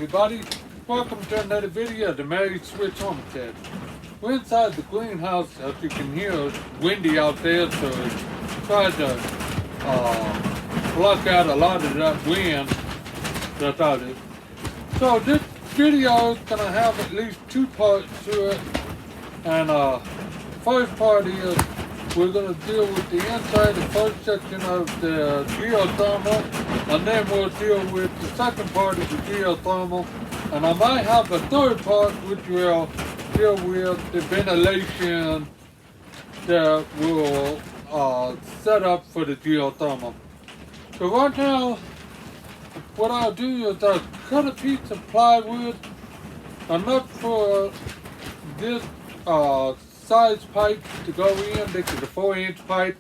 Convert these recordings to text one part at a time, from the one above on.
everybody, welcome to another video of the Ameri-Swiss Homestead. We're inside the greenhouse. As you can hear, it's windy out there, so it's trying to block out a lot of that wind that's out there. So this video is going to have at least two parts to it, and first part is we're going to deal with the inside, the first section of the geothermal, and then we'll deal with the second part of the geothermal, and I might have a third part which will deal with the ventilation that we'll set up for the geothermal. So right now, what I'll do is I'll cut a piece of plywood, enough for this size pipe to go in. This is a 4-inch pipe,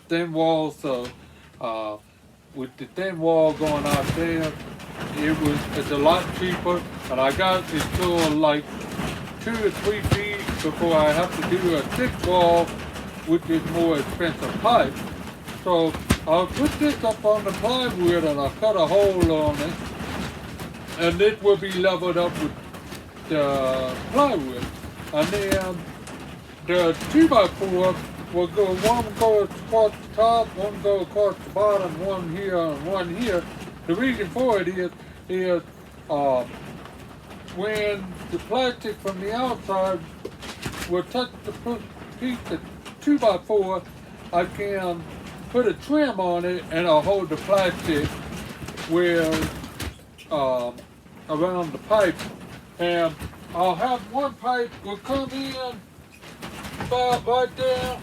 thin wall, so with the thin wall going out there, it's a lot cheaper, and I got it to like 2 or 3 feet before I have to do a thick wall, which is more expensive pipe. So I'll put this up on the plywood and I'll cut a hole on it, and it will be leveled up with the plywood, and then the 2x4 will go, one go across the top, one go across the bottom, one here and one here. The reason for it is when the plastic from the outside will touch the piece of 2x4, I can put a trim on it and I'll hold the plastic with around the pipe, and I'll have one pipe will come in about right there,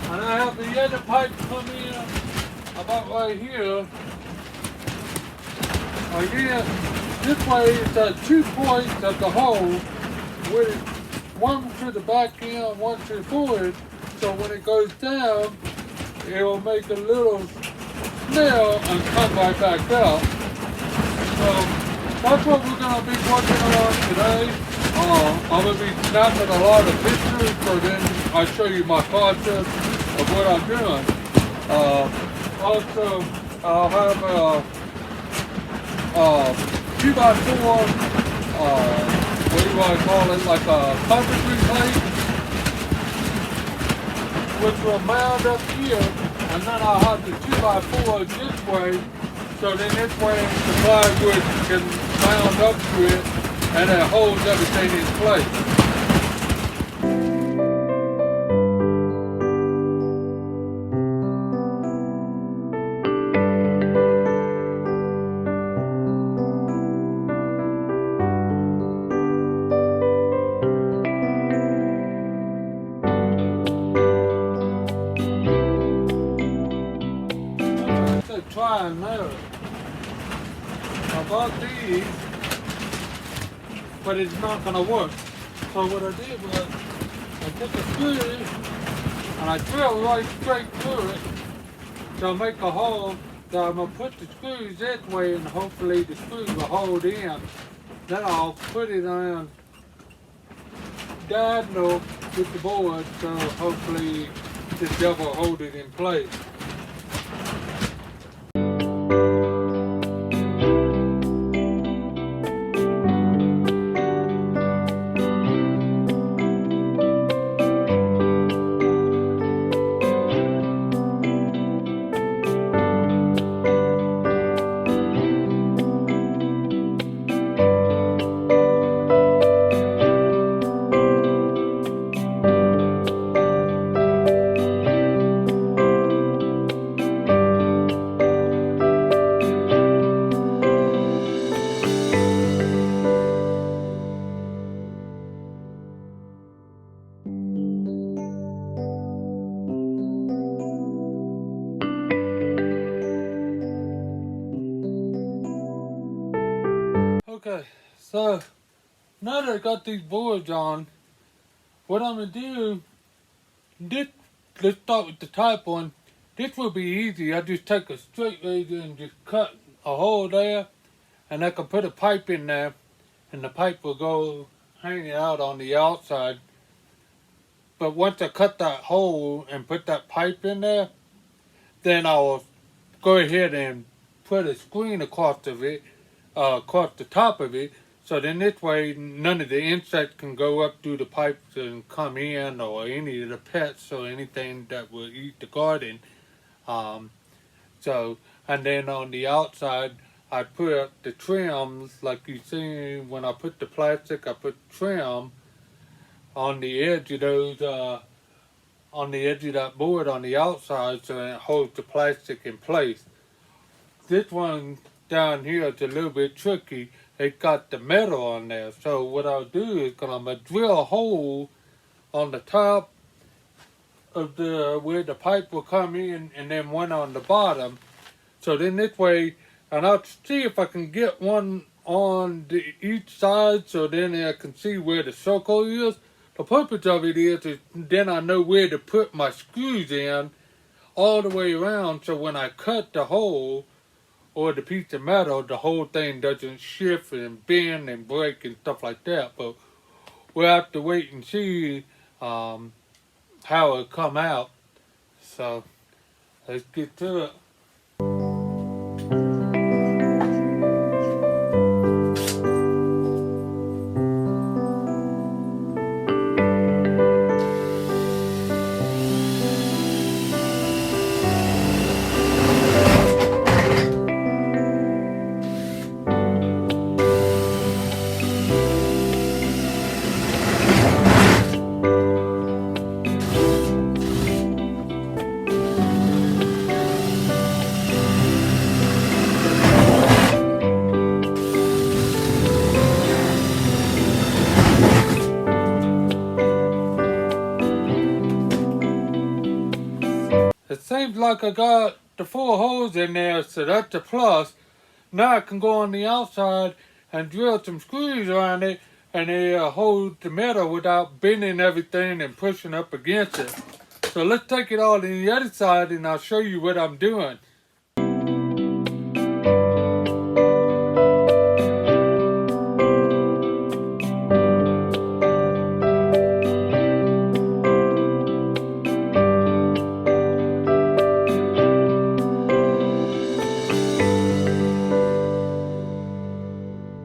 and I have the other pipe come in about right here. Again, this way it's 2 points at the hole, with one to the back end, one to the forward, so when it goes down, it will make a little snail and come right back out. So that's what we're going to be working on today. I'm going to be snapping a lot of pictures, so then I show you my process of what I'm doing. Also, I'll have a 2x4, what do you want to call it, like a carpentry plate, which will mount up here, and then I'll have the 2x4 this way, so then this way the plywood can mount up to it, and it holds everything in place. Try and error. I bought these, but it's not going to work. So what I did was I took a screw and I drilled right straight through it to make a hole. So I'm going to put the screws this way, and hopefully the screws will hold in. Then I'll put it on diagonal with the board, so hopefully this double will hold it in place. Okay, so now that I got these boards on, what I'm going to do, let's start with the top one. This will be easy. I just take a straight razor and just cut a hole there, and I can put a pipe in there, and the pipe will go hanging out on the outside. But once I cut that hole and put that pipe in there, then I'll go ahead and put a screen across of it, across the top of it. So then this way none of the insects can go up through the pipes and come in, or any of the pets or anything that will eat the garden. Um, so, and then on the outside, I put up the trims, like you see when I put the plastic, I put trim on the edge of those, on the edge of that board on the outside, so it holds the plastic in place. This one down here is a little bit tricky. It got the metal on there. So what I'll do is I'm gonna drill a hole on the top of the where the pipe will come in, and then one on the bottom. So then this way, and I'll see if I can get one on each side, so then I can see where the circle is. The purpose of it is then I know where to put my screws in all the way around, so when I cut the hole or the piece of metal, the whole thing doesn't shift and bend and break and stuff like that. But we'll have to wait and see how it'll come out. So let's get to it. It seems like I got the 4 holes in there, so that's a plus. Now I can go on the outside and drill some screws around it, and it'll hold the metal without bending everything and pushing up against it. So let's take it all to the other side, and I'll show you what I'm doing.